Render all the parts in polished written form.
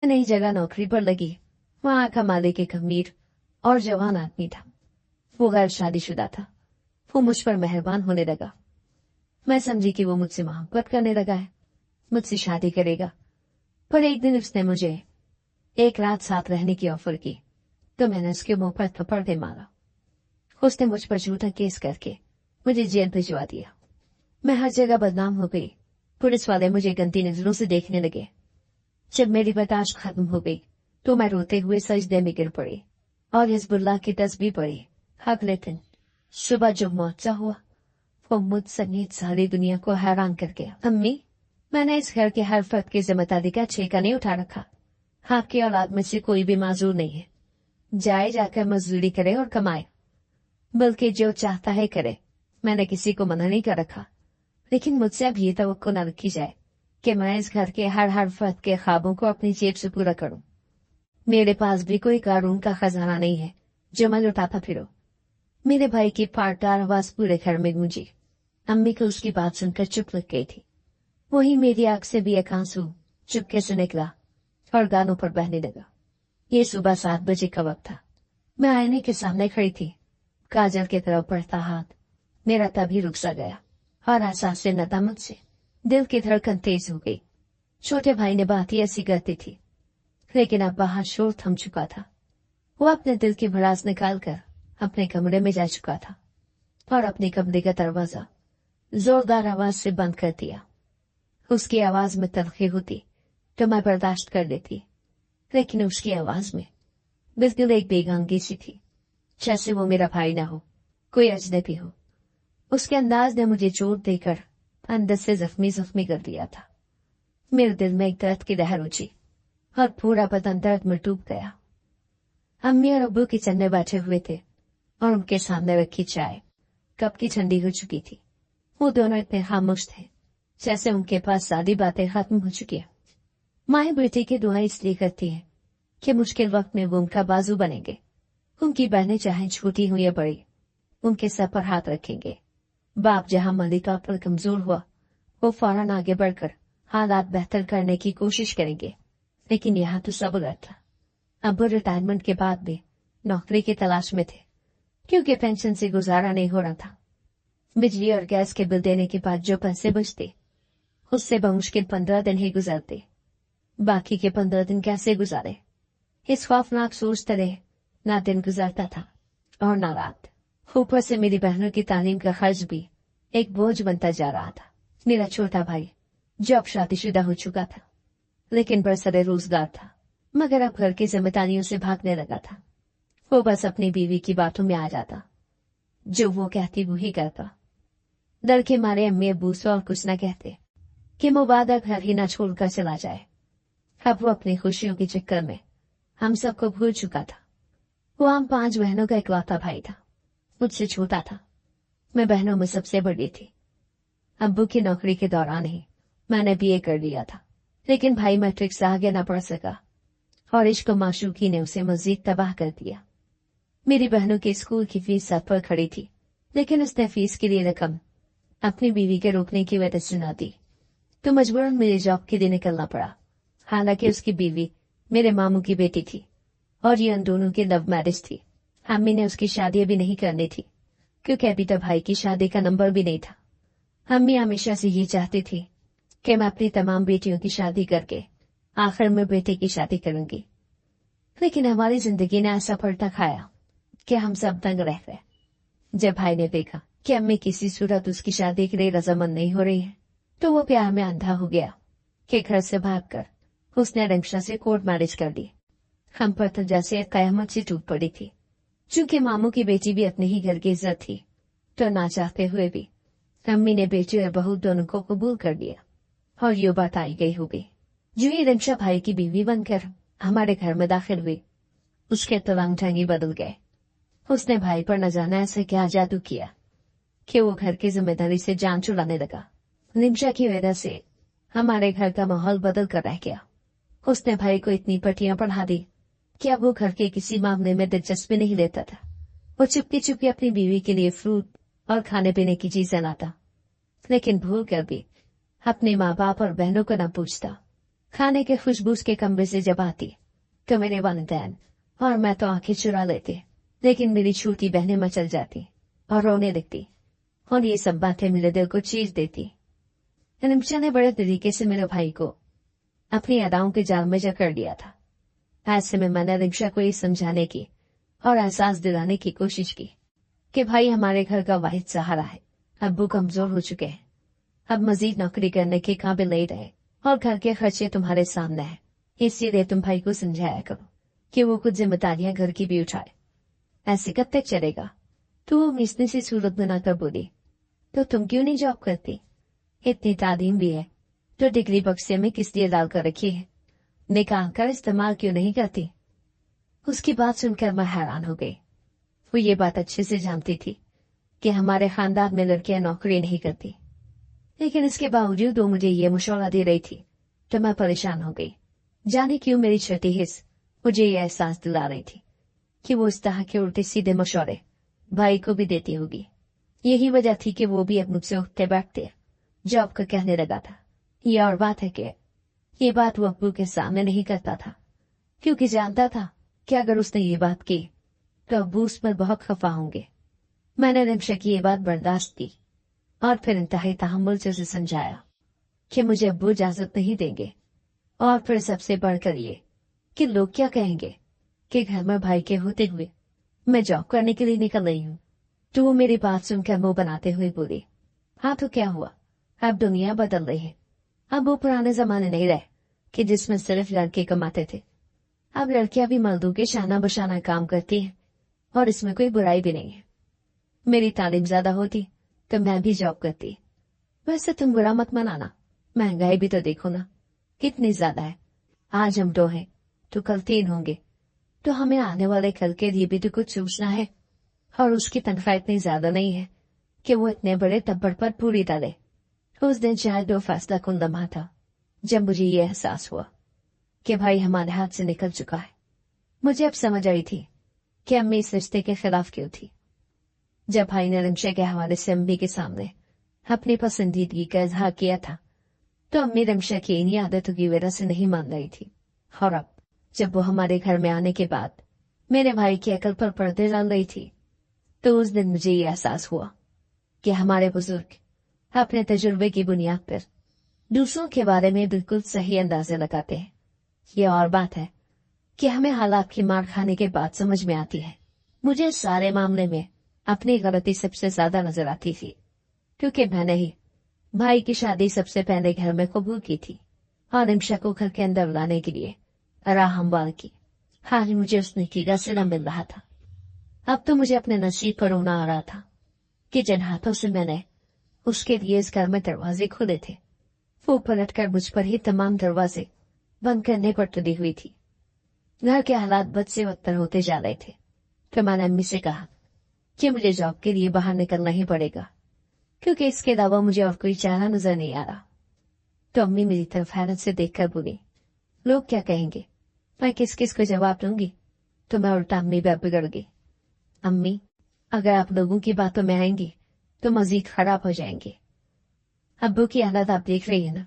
नई जगह नौकरी पर लगी। वहां का मालिक एक अमीर और जवान आदमी था। वो गैर शादीशुदा था। वो मुझ पर मेहरबान होने लगा। मैं समझी कि वो मुझसे मोहब्बत करने लगा है, मुझसे शादी करेगा। पर एक दिन उसने मुझे एक रात साथ रहने की ऑफर की, तो मैंने उसके मुंह पर थप्पड़ दे मारा। उसने मुझ पर झूठा केस करके मुझे जेल भिजवा दिया। मैं हर जगह बदनाम हो गई। पुलिस वाले मुझे गंदी नजरों से देखने लगे। जब मेरी बर्दाश्त खत्म हो गई तो मैं रोते हुए सजदे में गिर पड़ी और हिज़्बुल्लाह की तस्बीह पढ़ी। अगले दिन सुबह जो मोर्चा हुआ वो मुझ समेत सारी दुनिया को हैरान कर गया। अम्मी, मैंने इस घर के हर फर्द की जिम्मेदारी का ठेका नहीं उठा रखा। आपकी औलाद में से कोई भी माजूर नहीं है। जाए जाकर मजदूरी करे और कमाए, बल्कि जो चाहता है करे। मैंने किसी को मना नहीं कर रखा, लेकिन मुझसे अब ये तवक्को न रखी जाए कि मैं इस घर के हर फर्द के ख्वाबों को अपनी जेब से पूरा करूं। मेरे पास भी कोई कानून का खजाना नहीं है जो मैं लुटाता फिरूं। मेरे भाई की फाड़दार आवाज पूरे घर में गूंजी। अम्मी को उसकी बात सुनकर चुप लग गई थी। वही मेरी आंख से भी एक आंसू चुपके से निकला और गानों पर बहने लगा। ये सुबह 7 बजे का वक्त था। मैं आईने के सामने खड़ी थी, काजल की तरफ बढ़ता हाथ मेरा तभी रुक सा गया और एहसास से नता मुझसे दिल की धड़कन तेज हो गई। छोटे भाई ने बात ही ऐसी करती थी, लेकिन अब बाहर शोर थम चुका था। वो अपने दिल की भड़ास निकालकर अपने कमरे में जा चुका था और अपने कमरे का दरवाजा जोरदार आवाज से बंद कर दिया। उसकी आवाज में तलखी होती तो मैं बर्दाश्त कर लेती, लेकिन उसकी आवाज में बिल्कुल एक बेगानगी सी थी, जैसे वो मेरा भाई ना हो, कोई अजनबी हो। उसके अंदाज ने मुझे चोट देकर अंदर से जख्मी कर दिया था। मेरे दिल में एक दर्द की लहर उठी और पूरा बदन दर्द में डूब गया। अम्मी और अब्बू किचन में बैठे हुए थे और उनके सामने रखी चाय कप की ठंडी हो चुकी थी। वो दोनों इतने खामोश थे जैसे उनके पास सारी बातें खत्म हो चुकी हैं। माए बेटे की दुआ इसलिए करती है कि मुश्किल वक्त में वो उनका बाजू बनेंगे। उनकी बहनें चाहे छोटी हो या बड़ी, उनके सर पर हाथ रखेंगे। बाप जहां मलिका पर कमजोर हुआ, वो फौरन आगे बढ़कर हालात बेहतर करने की कोशिश करेंगे। लेकिन यहाँ तो सब गलत था। अब्बू रिटायरमेंट के बाद भी नौकरी की तलाश में थे, क्योंकि पेंशन से गुजारा नहीं हो रहा था। बिजली और गैस के बिल देने के बाद जो पैसे बचते, उससे बमुश्किल 15 दिन ही गुजरते। बाकी के 15 दिन कैसे गुजारे, इस खौफनाक सोचते रहे। ना दिन गुजरता था और ना रात। ऊपर से मेरी बहनों की तालीम का खर्च भी एक बोझ बनता जा रहा था। मेरा छोटा भाई जो अब शादीशुदा हो चुका था, लेकिन बरसरे रोजगार था, मगर अब घर की जिम्मेदारियों से भागने लगा था। वो बस अपनी बीवी की बातों में आ जाता, जो वो कहती वही करता। डर के मारे अम्मी अब्बू से और कुछ न कहते कि मुबादा घर ही न छोड़कर चला जाए। अब वो अपनी खुशियों के चक्कर में हम सबको भूल चुका था। वो हम 5 बहनों का इकलौता भाई था, मुझसे छोटा था। मैं बहनों में सबसे बड़ी थी। अब्बू की नौकरी के दौरान ही मैंने बीए कर लिया था, लेकिन भाई मैट्रिक से आगे न पढ़ सका और इश्क माशूकी ने उसे मजीद तबाह कर दिया। मेरी बहनों की स्कूल की फीस सर पर खड़ी थी, लेकिन उसने फीस के लिए रकम अपनी बीवी के रोकने की वजह से न दी, तो मजबूरन मेरे जॉब के लिए निकलना पड़ा। हालांकि उसकी बीवी मेरे मामू की बेटी थी और ये उन दोनों की लव मैरिज थी। अम्मी ने उसकी शादी अभी नहीं करनी थी, क्योंकि अभी तक भाई की शादी का नंबर भी नहीं था। अम्मी हमेशा से ये चाहती थी कि मैं अपनी तमाम बेटियों की शादी करके आखिर में बेटे की शादी करूंगी, लेकिन हमारी जिंदगी ने ऐसा पलटा खाया कि हम सब दंग रह गए। जब भाई ने देखा कि अम्मी किसी सूरत उसकी शादी के लिए रजामंद नहीं हो रही है, तो वो प्यार में अंधा हो गया कि घर से भागकर उसने रिक्शा से कोर्ट मैरिज कर ली। हम पर तो जैसे कयामत से टूट पड़ी थी। चूंकि मामू की बेटी भी अपने ही घर की इज्जत थी, तो ना चाहते हुए भी अम्मी ने बेटी और बहू दोनों को कबूल कर लिया और ये बात आई गई हो गई। जो ही रिक्शा भाई की बीवी बनकर हमारे घर में दाखिल हुई, उसके तवांग ढंगी बदल गए। उसने भाई पर न जाना ऐसे क्या जादू किया कि वो घर की जिम्मेदारी से जान छुड़ाने लगा। रिक्शा की वजह से हमारे घर का माहौल बदल कर रह गया। उसने भाई को इतनी पट्टियां पढ़ा दी कि अब वो घर के किसी मामले में दिलचस्पी नहीं लेता था। वो चुपके चुपके अपनी बीवी के लिए फ्रूट और खाने पीने की चीजें लाता, लेकिन भूल कर भी अपने माँ बाप और बहनों को न पूछता। खाने के खुशबू के कमरे से जब आती तो मेरे वालिदैन और मैं तो आंखें चुरा लेते, लेकिन मेरी छोटी बहनें मचल जाती और रोने लगती, और ये सब बातें मेरे दिल को चीर देती। रिमशा ने बड़े तरीके से मेरे भाई को अपनी अदाओं के जाल में जकड़ लिया था। ऐसे में मैंने रिमशा को ये समझाने की और एहसास दिलाने की कोशिश की कि भाई हमारे घर का वाहिद सहारा है, अब्बू कमजोर हो चुके हैं, अब मजीद नौकरी करने के काबिल नहीं रहे और घर के खर्चे तुम्हारे सामने हैं, इसीलिए तुम भाई को समझाया करो कि वो कुछ जिम्मेदारियां घर की भी उठाए। ऐसे कब तक चलेगा? तो वो मिसने सी सूरत बनाकर बोली, तो तुम क्यों नहीं जॉब करती? इतनी तालीम भी है तो डिग्री बक्से में किस लिए डाल कर रखी है, निकाल कर इस्तेमाल क्यों नहीं करती? उसकी बात सुनकर मैं हैरान हो गई। वो ये बात अच्छे से जानती थी कि हमारे खानदान में लड़कियां नौकरी नहीं करती, लेकिन इसके बावजूद वो मुझे ये मशवरा दे रही थी तो मैं परेशान हो गई। जाने क्यों मेरी छोटी हिस्स मुझे ये एहसास दिला रही थी कि वो इस तरह के उल्टे सीधे मशवरे भाई को भी देती होगी। यही वजह थी कि वो भी अब मुझसे उठते बैठते जॉब का कहने लगा था। ये और बात है कि ये बात वो अब्बू के सामने नहीं करता था, क्योंकि जानता था कि अगर उसने ये बात की तो अब्बू उस पर बहुत खफा होंगे। मैंने रिमशा की ये बात बर्दाश्त की और फिर इंतहाई तहम्मुल से उसे समझाया कि मुझे अब्बू इजाजत नहीं देंगे, और फिर सबसे बढ़कर ये कि लोग क्या कहेंगे कि घर में भाई के होते हुए मैं जॉब करने के लिए निकल रही हूँ। तो वो मेरी बात सुनकर मुंह बनाते हुए बोली, हाँ तो क्या हुआ, अब दुनिया बदल रही है, अब वो पुराने जमाने नहीं रहे कि जिसमें सिर्फ लड़के कमाते थे। अब लड़कियां भी मर्दों के शाना बशाना काम करती हैं और इसमें कोई बुराई भी नहीं है। मेरी तालीम ज्यादा होती तो मैं भी जॉब करती। वैसे तुम बुरा मत मनाना, महंगाई भी तो देखो ना कितनी ज्यादा है। आज हम 2 हैं तो कल 3 होंगे, तो हमें आने वाले कल के लिए भी तो कुछ सोचना है। और उसकी तनख्वाह इतनी ज्यादा नहीं है कि वो इतने बड़े तब्बड़ पर पूरी डाले। उस दिन शायद वो फैसला कुन लम्हा था जब मुझे ये एहसास हुआ कि भाई हमारे हाथ से निकल चुका है। मुझे अब समझ आई थी कि अम्मी इस रिश्ते के खिलाफ क्यों थी। जब भाई ने रिमशा के हवाले से अम्मी के सामने अपनी पसंदीदगी का इजहार किया था तो अम्मी रिमशा की इन्हीं आदतों की वजह से नहीं मान रही थी। और अब जब वो हमारे घर में आने के बाद मेरे भाई की अकल पर पर्दे डाल रही थी तो उस दिन मुझे ये एहसास हुआ कि हमारे बुजुर्ग अपने तजुर्बे की बुनियाद पर दूसरों के बारे में बिल्कुल सही अंदाजे लगाते हैं। ये और बात है कि हमें हालात की मार खाने के बाद समझ में आती है। मुझे इस सारे मामले में अपनी गलती सबसे ज्यादा नजर आती थी, क्योंकि मैंने ही भाई की शादी सबसे पहले घर में कबूल की थी और रिमशा को घर के अंदर लाने के लिए राह हमवार की। आज मुझे उस नेकी का सिला मिल रहा था। अब तो मुझे अपने नसीब पर रोना आ रहा था कि जिन हाथों से मैंने उसके लिए इस घर में दरवाजे खोले थे वो पलटकर मुझ पर ही तमाम दरवाजे बंद करने पर तुली हुई थी। घर के हालात बद से बदतर होते जा रहे थे। फिर मैंने अम्मी से कहा कि मुझे जॉब के लिए बाहर निकलना ही पड़ेगा, क्योंकि इसके अलावा मुझे और कोई चारा नजर नहीं आ रहा। तो अम्मी मेरी तरफ हैरत से देखकर बोली, लोग क्या कहेंगे, मैं किस किस को जवाब दूंगी? तो मैं उल्टा अम्मी पर बिगड़ गई। अम्मी, अगर आप लोगों की बातों में आएंगी तो मजीद खराब हो जाएंगे। अब्बू की हालत आप देख रही है ना,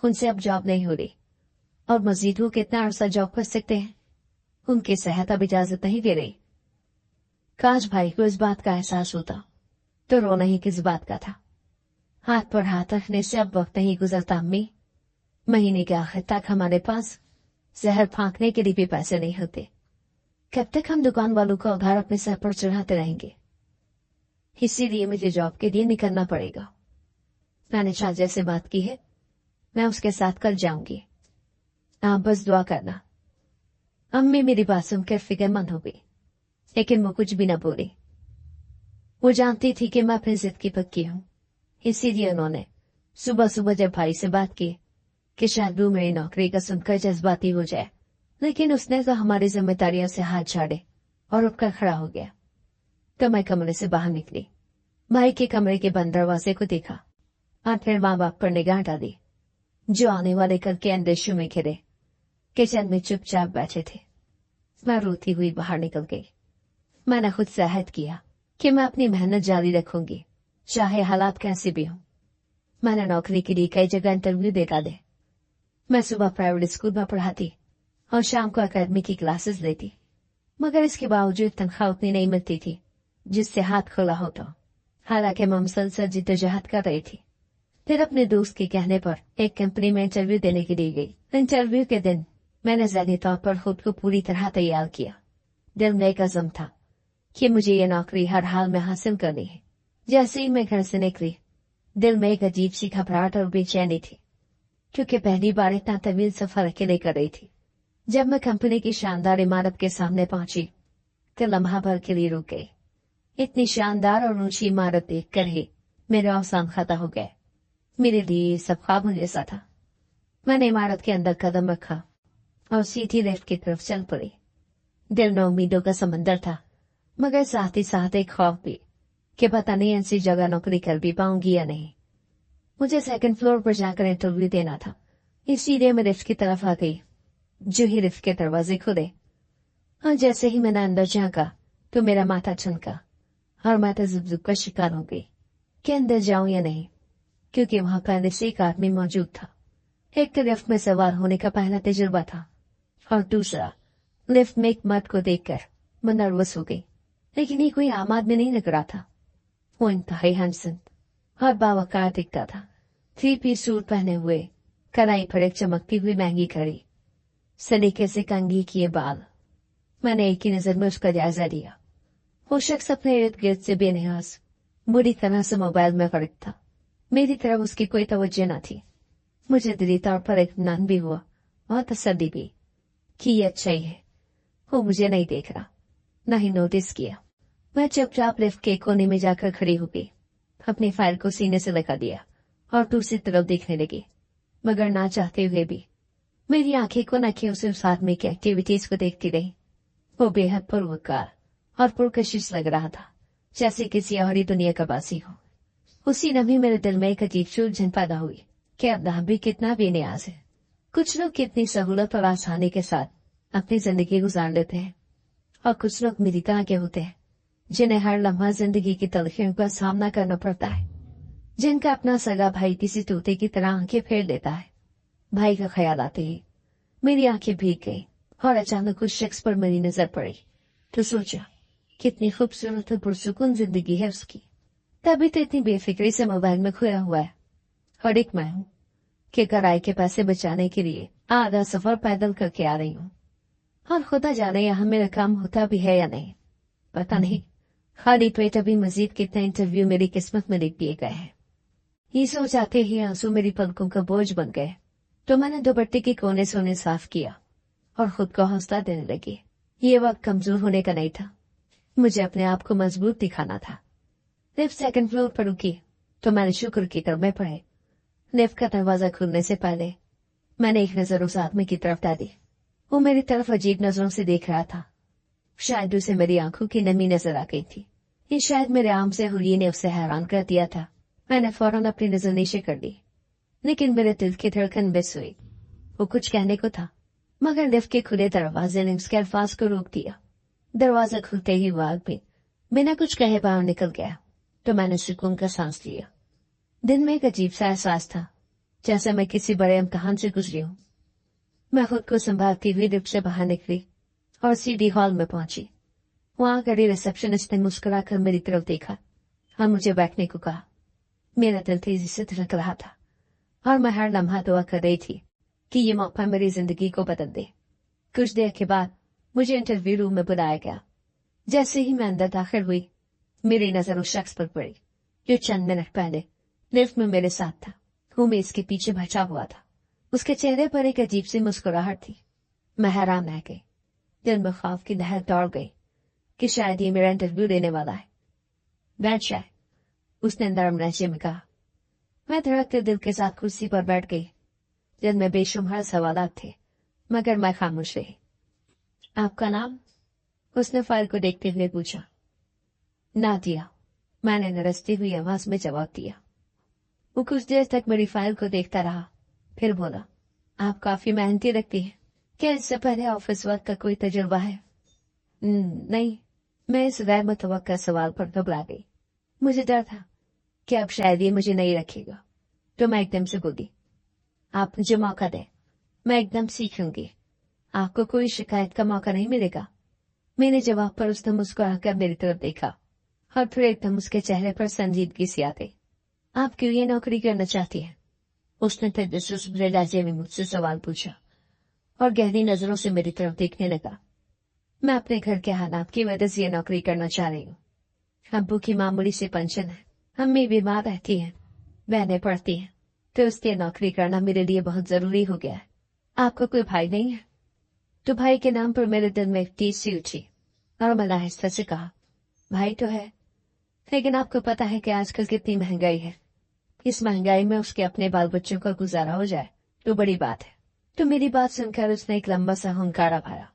उनसे अब जॉब नहीं हो रही और मजीद वो कितना अरसा जॉब कर सकते हैं, उनकी सेहत अब इजाजत नहीं दे रही। काश भाई को इस बात का एहसास होता तो रोना ही किस बात का था। हाथ पर हाथ रखने से अब वक्त नहीं गुजरता अम्मी। महीने के आखिर तक हमारे पास जहर फांकने के लिए भी पैसे नहीं होते। कब तक हम दुकान वालों का उधार अपने सर पर चढ़ाते रहेंगे? इसीलिए मुझे जॉब के लिए निकलना पड़ेगा। मैंने शाहजहा से बात की है, मैं उसके साथ कल जाऊंगी। आप बस दुआ करना। अम्मी मेरी बात सुनकर फिक्रमंद हो गई, लेकिन वो कुछ भी न बोली। वो जानती थी कि मैं अपनी जिद की पक्की हूं, इसीलिए उन्होंने सुबह सुबह जब भाई से बात की कि शायद वो मेरी नौकरी का सुनकर जज्बाती हो जाए, लेकिन उसने तो हमारी जिम्मेदारियों से हाथ छाड़े और उठकर खड़ा हो गया। तो मैं कमरे से बाहर निकली, भाई के कमरे के बंद दरवाजे को देखा और फिर माँ बाप पर निगाह डाली जो आने वाले कल के अंदेशों में घिरे किचन में चुपचाप बैठे थे। मैं रोती हुई बाहर निकल गई। मैंने खुद से अहद किया कि मैं अपनी मेहनत जारी रखूंगी, चाहे हालात कैसे भी हों। मैंने नौकरी के लिए कई जगह इंटरव्यू दे डाले, मैं सुबह प्राइवेट स्कूल में पढ़ाती और शाम को एकेडमी की क्लासेस लेती, मगर इसके बावजूद तनख्वाह उतनी नहीं मिलती थी जिससे हाथ खुला होता। हालांकि मैं मुसलसल जिद्दोजहद कर रही थी। फिर अपने दोस्त के कहने पर एक कंपनी में इंटरव्यू देने के लिए गई। इंटरव्यू के दिन मैंने ज़हनी तौर पर खुद को पूरी तरह तैयार किया। दिल में एक अज़म था कि मुझे ये नौकरी हर हाल में हासिल करनी है। जैसे ही मैं घर से निकली, दिल में एक अजीब सी घबराहट और बेचैनी थी, क्योंकि पहली बार इतना तवील सफर अकेले कर रही थी। जब मैं कंपनी की शानदार इमारत के सामने पहुंची तो लम्हा भर के लिए रुक गई। इतनी शानदार और ऊंची इमारत देखकर ही मेरे औसान खता हो गए। मेरे लिए सब ख्वाबों जैसा था। मैंने इमारत के अंदर कदम रखा और सीधी लिफ्ट की तरफ चल पड़ी। दिल में उम्मीदों का समंदर था, मगर साथ ही साथ एक खौफ भी कि पता नहीं ऐसी जगह नौकरी कर भी पाऊंगी या नहीं। मुझे सेकंड फ्लोर पर जाकर इंटरव्यू देना था, इसीलिए मैं लिफ्ट की तरफ आ गई। जो ही लिफ्ट के दरवाजे खुले और जैसे ही मैंने अंदर झांका तो मेरा माथा छनका और मैं तजुब का शिकार हो गई कि अंदर जाऊं या नहीं, क्योंकि वहां पहले से एक आदमी मौजूद था। एक तो लिफ्ट में सवार होने का पहला तजुर्बा था और दूसरा लिफ्ट में एक मर्द को देखकर मैं नर्वस हो गई। लेकिन ये कोई आम आदमी नहीं लग रहा था। वो इंतहाई हैंडसम और बावकार दिखता था। 3 पीस सूट पहने हुए, कलाई पर एक चमकती हुई महंगी घड़ी, सलीके से कंघी किए बाल। मैंने एक ही नजर में उसका जायजा लिया। वो शख्स अपने इर्द गिर्द से बेनियाज बुरी तरह से मोबाइल में गर्क था। मेरी तरफ उसकी कोई तवज्जो न थी। मुझे दिली तौर पर इत्मीनान भी हुआ और तसल्ली भी कि ये अच्छा ही है, वो मुझे नहीं देख रहा, न ही नोटिस किया। मैं चुपचाप लिफ्ट के कोने में जाकर खड़ी हो गई, अपनी फाइल को सीने से लगा दिया और दूसरी तरफ देखने लगी, मगर ना चाहते हुए भी मेरी आंखें को नखियों से उस आदमी की एक्टिविटीज को देखती रही। वो बेहद पुरवकार और पुरकशिश लग रहा था, जैसे किसी और ही दुनिया का वासी हो। उसी लम्हे मेरे दिल में एक अजीब सी उलझन पैदा हुई कि अल्लाह भी कितना बेनियाज है। कुछ लोग कितनी सहूलत और आसानी के साथ अपनी जिंदगी गुजार लेते हैं, और कुछ लोग मेरी तरह के होते हैं जिन्हें हर लम्हा जिंदगी की तलखियों का सामना करना पड़ता है, जिनका अपना सगा भाई किसी तोते की तरह आंखें फेर लेता है। भाई का ख्याल आते ही मेरी आंखें भीग गई और अचानक उस शख्स पर मेरी नजर पड़ी तो सोचा कितनी खूबसूरत और पुरसुकून जिंदगी है उसकी। तभी तो इतनी बेफिक्री से मोबाइल में खोया हुआ है। और एक मैं हूँ कि किराए के पैसे बचाने के लिए आधा सफर पैदल करके आ रही हूँ, और खुदा जाने यहाँ मेरा काम होता भी है या नहीं, पता नहीं। खाली पेट अभी मजीद कितने इंटरव्यू मेरी किस्मत में लिख दिए गए हैं। ये सोच आते ही आंसू मेरी पलकों का बोझ बन गए तो मैंने दुपट्टे के कोने से उन्हें साफ किया और खुद को हौसला देने लगी। ये वक्त कमजोर होने का नहीं था, मुझे अपने आप को मजबूत दिखाना था। लिफ्ट सेकंड फ्लोर पर रुकी तो मैंने शुक्र की कदमें पड़े। लिफ्ट का दरवाजा खुलने से पहले मैंने एक नजर उस आदमी की तरफ डाली। वो मेरी तरफ अजीब नजरों से देख रहा था। शायद उसे मेरी आंखों की नमी नजर आ गई थी, ये शायद मेरे आम से हुलिये ने उसे हैरान कर दिया था। मैंने फौरन अपनी नजर नीचे कर दी, लेकिन मेरे दिल की धड़कन बेस हुई। वो कुछ कहने को था, मगर लिफ्ट के खुले दरवाजे ने उसके अल्फाज को रोक दिया। दरवाजा खुलते ही वो आदमी बिना कुछ कहे बाहर निकल गया तो मैंने सुकून का सांस लिया। दिन में एक अजीब सा एहसास था, जैसे मैं किसी बड़े इम्तिहान से गुजरी हूं। मैं खुद को संभालती हुई लिफ्ट से बाहर निकली और सीधी हॉल में पहुंची। वहां खड़ी रिसेप्शनिस्ट ने मुस्कुराकर मेरी तरफ देखा और मुझे बैठने को कहा। मेरा दिल तेजी से धड़क रहा था और मैं हर लम्हा दुआ कर रही थी कि ये मौका मेरी जिंदगी को बदल दे। कुछ देर के बाद मुझे इंटरव्यू रूम में बुलाया गया। जैसे ही मैं अंदर दाखिल हुई, मेरी नजर उस शख्स पर पड़ी जो चंद मिनट पहले लिफ्ट में मेरे साथ था। वो मेज के पीछे बैठा हुआ था। उसके चेहरे पर एक अजीब सी मुस्कुराहट थी। मैं हैरान रह गई। दिल में खौफ की लहर दौड़ गई कि शायद ये मेरा इंटरव्यू लेने वाला है। बैठ जाए, उसने नरम लहजे में कहा। मैं धड़कते दिल के साथ कुर्सी पर बैठ गई। दिल में बेशुमार सवालात थे, मगर मैं खामोश रही। आपका नाम? उसने फाइल को देखते हुए पूछा। नादिया, मैंने नरसती हुई आवाज में जवाब दिया। वो कुछ देर तक मेरी फाइल को देखता रहा, फिर बोला, आप काफी मेहनती लगती हैं। क्या इससे पहले ऑफिस वर्क का कोई तजुर्बा है? नहीं। मैं इस गैर मुतवक्का सवाल पर घबरा गई। मुझे डर था कि अब शायद ये मुझे नहीं रखेगा, तो मैं एकदम से बोली, आप मुझे मौका दें, मैं एकदम सीखूंगी, आपको कोई शिकायत का मौका नहीं मिलेगा। मेरे जवाब पर उसने मुस्कुराकर मेरी तरफ देखा और फिर एकदम उसके चेहरे पर संजीदगी सी आ गई। आप क्यों ये नौकरी करना चाहती हैं? उसने तजस्सुस भरे लहजे में मुझसे सवाल पूछा और गहरी नजरों से मेरी तरफ देखने लगा। मैं अपने घर के हालात की वजह से ये नौकरी करना चाह रही हूँ। अब्बू की मामूली सी पेंशन है, अम्मी बीमार रहती हैं, बहनें पढ़ती हैं, तो उसकी नौकरी करना मेरे लिए बहुत जरूरी हो गया है। आपको कोई भाई नहीं है? तो भाई के नाम पर मेरे दिल में एक टीस सी उठी और मैंने आहिस्ता से कहा, भाई तो है, लेकिन आपको पता है कि आजकल कितनी महंगाई है। इस महंगाई में उसके अपने बाल बच्चों का गुजारा हो जाए तो बड़ी बात है। तो मेरी बात सुनकर उसने एक लंबा सा हुंकारा भरा।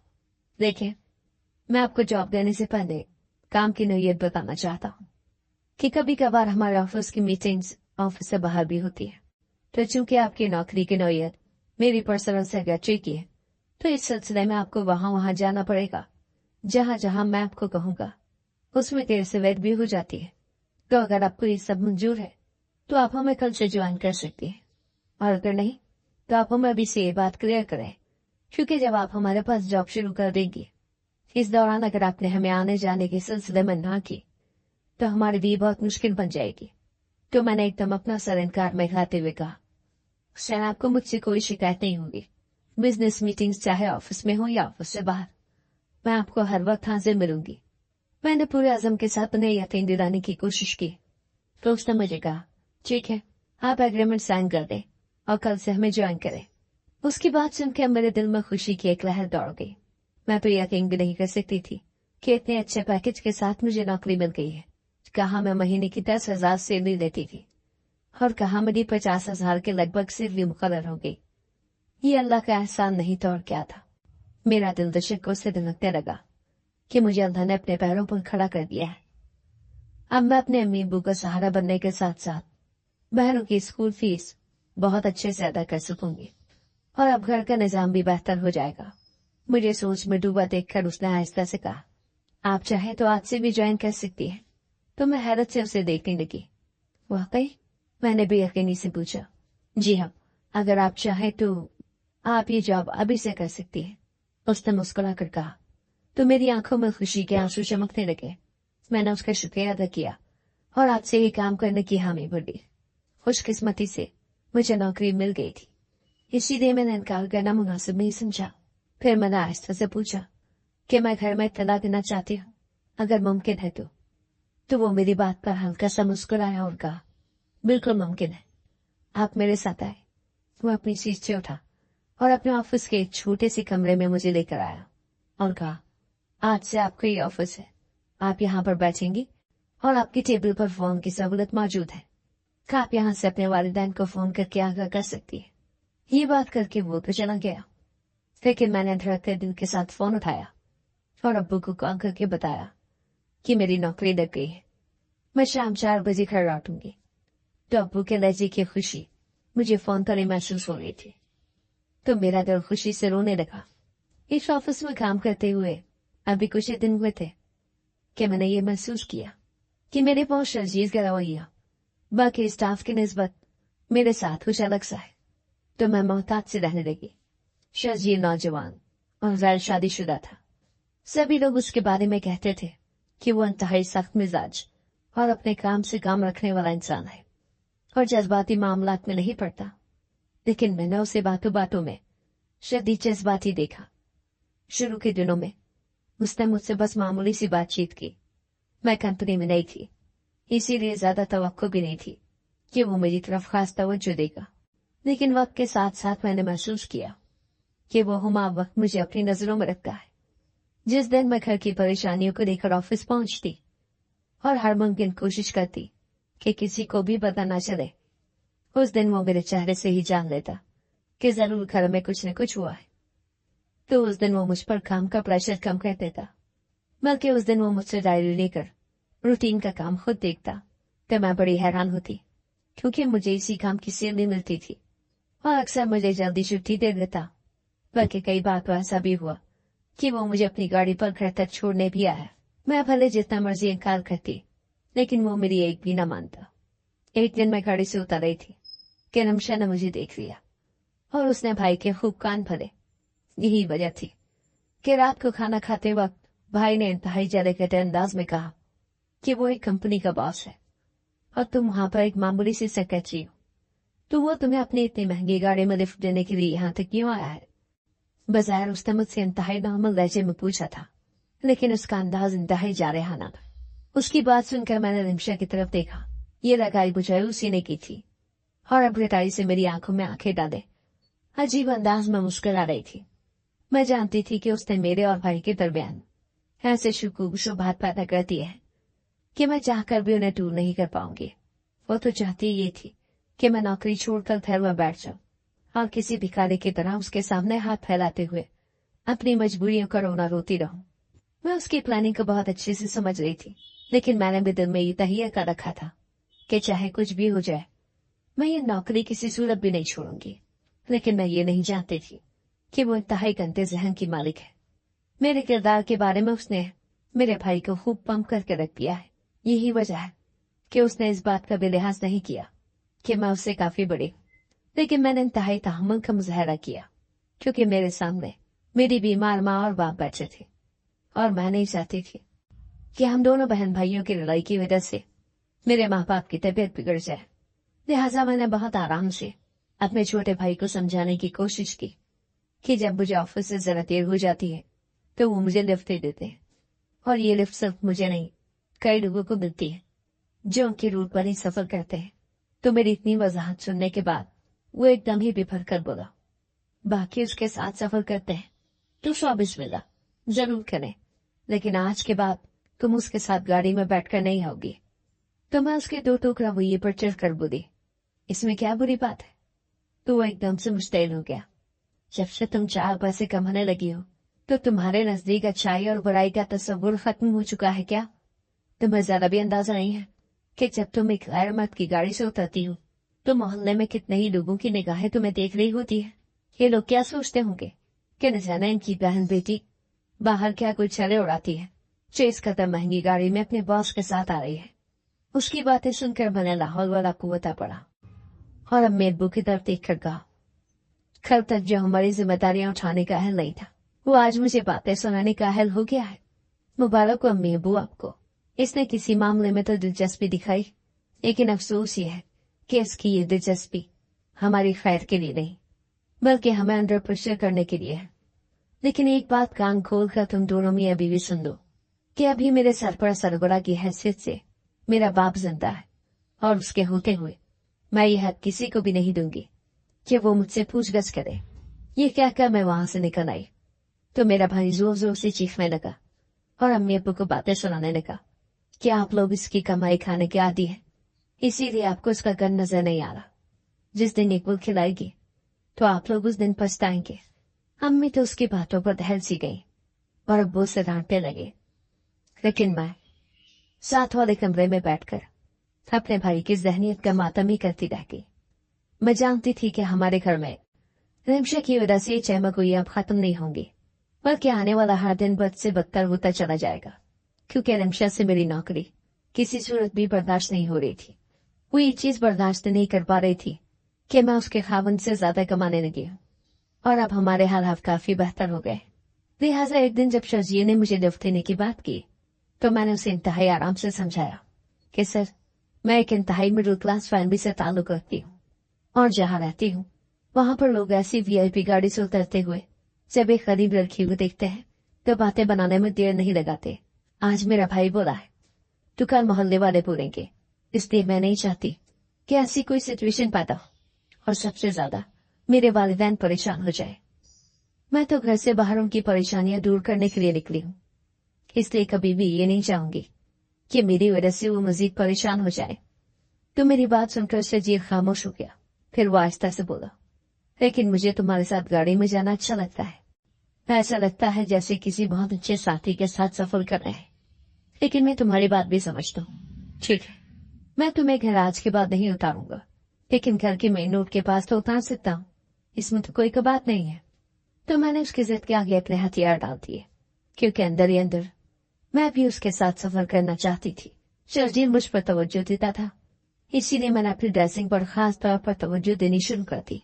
देखिए, मैं आपको जॉब देने से पहले काम की नौयत बताना चाहता हूँ कि कभी कभार हमारे ऑफिस की मीटिंग्स ऑफिस से बाहर भी होती है। तो चूंकि आपकी नौकरी की नौयत मेरी पर्सनल सेक्रेटरी की है, तो इस सिलसिले में आपको वहां जाना पड़ेगा जहां जहां मैं आपको कहूंगा। उसमें देर से वेट भी हो जाती है। तो अगर आपको ये सब मंजूर है तो आप हमें कल से ज्वाइन कर सकती हैं, और अगर नहीं तो आप हमें अभी से ये बात क्लियर करें, क्योंकि जब आप हमारे पास जॉब शुरू कर देंगी, इस दौरान अगर आपने हमें आने जाने के सिलसिले में ना की तो हमारे लिए बहुत मुश्किल बन जाएगी। तो मैंने एकदम अपना सर इनकार में खाते हुए कहा, सर आपको मुझसे कोई शिकायत नहीं होगी। बिजनेस मीटिंग्स चाहे ऑफिस में हो या ऑफिस से बाहर, मैं आपको हर वक्त हाजिर मिलूंगी। मैंने पूरे आजम के साथ उन्हें यकीन दिलाने की कोशिश की। तो उसने मुझे कहा, ठीक है, आप एग्रीमेंट साइन कर दें और कल से हमें ज्वाइन करें। उसकी बात सुनकर मेरे दिल में खुशी की एक लहर दौड़ गई। मैं तो यकीन भी नहीं कर सकती थी कि इतने अच्छे पैकेज के साथ मुझे नौकरी मिल गई है। कहा मैं महीने की 10,000 सैलरी लेती थी और कहा मेरी 50,000 के लगभग सैलरी मुकर्रर हो गई। ये अल्लाह का एहसान नहीं तो और क्या था। मेरा दिल दशकों से धड़कने लगा कि मुझे अल्लाह ने अपने पैरों पर खड़ा कर दिया है। अब मैं अपने अम्मी अब्बू का सहारा बनने के साथ साथ बहनों की स्कूल फीस बहुत अच्छे से अदा कर सकूंगी और अब घर का निजाम भी बेहतर हो जाएगा। मुझे सोच में डूबा देखकर उसने आहिस्ता से कहा, आप चाहे तो आज से भी ज्वाइन कर सकती है। तो मैं हैरत से उसे देखने लगी। वाकई? मैंने भी यकीनी से पूछा। जी हाँ, अगर आप चाहे तो आप ये जॉब अभी से कर सकती है। उसने मुस्कुरा कर कहा। तो मेरी आंखों में खुशी के आंसू चमकने लगे। मैंने उसका शुक्रिया अदा किया और आज से ये काम करने की हामी भरी। खुशकिस्मती से मुझे नौकरी मिल गई थी, इसीलिए मैंने इनकार करना मुनासिब नहीं समझा। फिर मैंने आहिस्ता से पूछा कि मैं घर में इत्तला देना चाहती हूँ, अगर मुमकिन है तो वो मेरी बात पर हल्का सा मुस्कुराया और कहा, बिल्कुल मुमकिन है, आप मेरे साथ आए। वो अपनी सीट से उठा और अपने ऑफिस के एक छोटे से कमरे में मुझे लेकर आया और कहा, आज से आपका ये ऑफिस है, आप यहाँ पर बैठेंगी और आपकी टेबल पर फोन की सहूलत मौजूद है। आप यहाँ से अपने वालिदैन को फोन करके आगाह कर सकती है। ये बात करके वो तो चला गया, लेकिन मैंने धड़कते दिल के साथ फोन उठाया और अब्बू को कॉल करके बताया कि मेरी नौकरी लग गई है, मैं शाम 4 बजे घर लौटूंगी। तो अब्बू के लहजे की खुशी मुझे फोन पर ही महसूस हो रही थी, तो मेरा दिल खुशी से रोने लगा। इस ऑफिस में काम करते हुए अभी कुछ ही दिन हुए थे कि मैंने ये महसूस किया कि मेरे बहुत शर्जीज का रवैया बाकी स्टाफ की निस्बत मेरे साथ कुछ अलग सा है। तो मैं मोहताज से रहने लगी। शर्जील नौजवान और गैर शादीशुदा था। सभी लोग उसके बारे में कहते थे कि वो इंतहाई सख्त मिजाज और अपने काम से काम रखने वाला इंसान है और जज्बाती मामलात में नहीं पड़ता। लेकिन मैंने उसे बातों बातों में शदीद जज्बाती देखा। शुरू के दिनों में उसने मुझसे बस मामूली सी बातचीत की। मैं कंपनी में नहीं थी, इसीलिए ज्यादा तवक्को भी नहीं थी कि वो मेरी तरफ खास तवज्जो देगा। लेकिन वक्त के साथ साथ मैंने महसूस किया कि वो हुमा वक्त मुझे अपनी नजरों में रखता है। जिस दिन मैं घर की परेशानियों को लेकर ऑफिस पहुंचती और हर मुमकिन कोशिश करती कि किसी को भी पता न चले, उस दिन वो मेरे चेहरे से ही जान लेता कि जरूर घर में कुछ न कुछ हुआ है। तो उस दिन वो मुझ पर काम का प्रेशर कम कर देता, बल्कि उस दिन वो मुझसे डायरी लेकर रूटीन का काम खुद देखता। तो मैं बड़ी हैरान होती, क्योंकि मुझे इसी काम की सैलरी मिलती थी और अक्सर मुझे जल्दी छुट्टी दे देता। बल्कि कई बार तो ऐसा भी हुआ कि वो मुझे अपनी गाड़ी पर घर तक छोड़ने भी आया। मैं भले जितना मर्जी इनकार करती, लेकिन वो मेरी एक भी न मानता। एक दिन मैं गाड़ी से उतर रही थी कि रमशा ने मुझे देख लिया और उसने भाई के खूब कान भरे। यही वजह थी कि रात को खाना खाते वक्त भाई ने इंतहाई डेलिकेट अंदाज में कहा कि वो एक कंपनी का बॉस है और तुम वहां पर एक मामूली सी सेक्रेटरी हो, तो वो तुम्हें अपनी इतनी महंगी गाड़ी में लिफ्ट देने के लिए यहाँ तक क्यों आया है? बज़ाहिर उसने मुझसे इंतहाई नॉर्मल लहजे में पूछा था, लेकिन उसका अंदाज इंतहाई जारहाना था। उसकी बात सुनकर मैंने रिमशा की तरफ देखा। ये लगाई बुझाई उसी ने की थी और अब रिटाई से मेरी आंखों में आंखें डाले अजीब अंदाज में मुस्कुरा रही थी। मैं जानती थी कि उसने मेरे और भाई के दरमियान ऐसे शुभात पैदा कर दिए है कि मैं चाहकर भी उन्हें दूर नहीं कर पाऊंगी। वो तो चाहती ये थी कि मैं नौकरी छोड़कर घर में बैठ जाऊं और किसी भिखारी की तरह उसके सामने हाथ फैलाते हुए अपनी मजबूरियों का रोना रोती रहूं। मैं उसकी प्लानिंग को बहुत अच्छे से समझ रही थी, लेकिन मैंने भी दिल में ये तहिया कर रखा था कि चाहे कुछ भी हो जाए मैं ये नौकरी किसी सूरत भी नहीं छोड़ूंगी। लेकिन मैं ये नहीं जानती थी कि वो इंतहाई गंदे जहन की मालिक है। मेरे किरदार के बारे में उसने मेरे भाई को खूब पंप करके रख दिया है। यही वजह है कि उसने इस बात का भी लिहाज नहीं किया कि मैं उससे काफी बड़ी, लेकिन मैंने इंतहाई तहम्मुल का मुजाहरा किया क्योंकि मेरे सामने मेरी बीमार माँ और बाप बैठे थे और मैं नहीं चाहती थी कि हम दोनों बहन भाइयों की लड़ाई की वजह से मेरे माँ बाप की तबीयत बिगड़ जाए। लिहाजा मैंने बहुत आराम से अपने छोटे भाई को समझाने की कोशिश की कि जब मुझे ऑफिस से जरा देर हो जाती है तो वो मुझे लिफ्ट दे देते हैं, और ये लिफ्ट सिर्फ मुझे नहीं कई लोगों को मिलती है जो उनकी रूट पर ही सफर करते हैं। तो मेरी इतनी वजाहत सुनने के बाद वो एकदम ही बिफर कर बोला, बाकी उसके साथ सफर करते हैं तो 24 मिला जरूर करें, लेकिन आज के बाद तुम उसके साथ गाड़ी में बैठकर नहीं आओगी। तो मैं उसके 2 टुकड़ा हुई पर चढ़ कर बोली, इसमें क्या बुरी बात है? तो वो एकदम से मुश्तैल हो गया। जब से तुम 4 पैसे कमाने लगी हो तो तुम्हारे नजदीक अच्छाई और बुराई का तस्वुर खत्म हो चुका है क्या? तुम्हें ज्यादा भी अंदाजा नहीं है कि जब तुम एक गैर मर्द की गाड़ी से उतरती हो तो मोहल्ले में कितने ही लोगों की निगाहें तुम्हें देख रही होती है। ये लोग क्या सोचते होंगे कि न जाने इनकी बहन बेटी बाहर क्या कोई छले उड़ाती है जो इस कदर महंगी गाड़ी में अपने बॉस के साथ आ रही है। उसकी बातें सुनकर मैंने लाहौल वाला कुवता पड़ा और अब मेरबू की तरफ देख कर कहा, कल तक जो हमारी जिम्मेदारियां उठाने का अहल नहीं था वो आज मुझे बातें सुनाने का अहल हो गया है। मुबारक हो अम्मी अबू आपको, इसने किसी मामले में तो दिलचस्पी दिखाई, लेकिन अफसोस ये है कि इसकी ये दिलचस्पी हमारी खैर के लिए नहीं बल्कि हमें अंडर प्रेशर करने के लिए है। लेकिन एक बात कान खोल कर तुम दोनों मियां बीवी सुन लो कि अभी मेरे सर पर सरबरा की हैसियत से मेरा बाप जिंदा है और उसके होते हुए मैं ये हक किसी को भी नहीं दूंगी कि वो मुझसे पूछगछ करे। ये कहकर मैं वहां से निकल आई तो मेरा भाई जोर जोर से चीखने लगा और अम्मी अब्बू को बातें सुनाने लगा कि आप लोग इसकी कमाई खाने के आदी हैं, इसीलिए आपको इसका गन नजर नहीं आ रहा। जिस दिन इकबुल खिलाएगी तो आप लोग उस दिन पछताएंगे। अम्मी तो उसकी बातों पर दहल सी गई और अब्बू से डांटने लगे, लेकिन मैं साथ वाले कमरे में बैठकर अपने भाई की जहनियत का मातम ही करती रह गई। मैं जानती थी कि हमारे घर में रिमशा की वजह से चहमगोइयां अब खत्म नहीं होंगी, बल्कि आने वाला हर दिन बद से बदतर होता चला जाएगा, क्योंकि रिमशा से मेरी नौकरी किसी सूरत भी बर्दाश्त नहीं हो रही थी। वो ये चीज बर्दाश्त नहीं कर पा रही थी कि मैं उसके खावंद से ज्यादा कमाने लगी हूँ, और अब हमारे हालात काफी बेहतर हो गए। लिहाजा एक दिन जब शर्जिए ने मुझे लिफ्ट देने की बात की तो मैंने उसे इंतहाई आराम से समझाया कि सर, मैं एक इंतहाई मिडिल क्लास फैमिली से ताल्लुक रखती हूँ और जहाँ रहती हूँ वहां पर लोग ऐसी वीआईपी गाड़ी से उतरते हुए जब एक गरीब लड़की को देखते हैं तो बातें बनाने में देर नहीं लगाते। आज मेरा भाई बोला है तो कल मोहल्ले वाले बोलेंगे, इसलिए मैं नहीं चाहती कि ऐसी कोई सिचुएशन पैदा हो और सबसे ज्यादा मेरे वालिदैन परेशान हो जाए। मैं तो घर से बाहर उनकी परेशानियां दूर करने के लिए निकली हूँ, इसलिए कभी भी ये नहीं चाहूंगी कि मेरी वजह से वो मजीद परेशान हो जाए। तो मेरी बात सुनकर शजीर खामोश हो गया। फिर वो आहिस्ता से बोला, लेकिन मुझे तुम्हारे साथ गाड़ी में जाना अच्छा लगता है। ऐसा लगता है जैसे किसी बहुत अच्छे साथी के साथ सफर कर रहे हैं। लेकिन मैं तुम्हारी बात भी समझता हूँ। ठीक है, मैं तुम्हें घर आज के बाद नहीं उतारूंगा, लेकिन घर के मेन रोड के पास तो उतार सकता हूँ, इसमें तो कोई बात नहीं है। तो मैंने उसकी जिद के आगे अपने हथियार डाल दिए, क्योंकि अंदर ही अंदर मैं भी उसके साथ सफर करना चाहती थी। शर्जील मुझ पर तवज्जो देता था, इसीलिए मैंने अपनी ड्रेसिंग पर खास तौर पर तवज्जो देनी शुरू कर दी।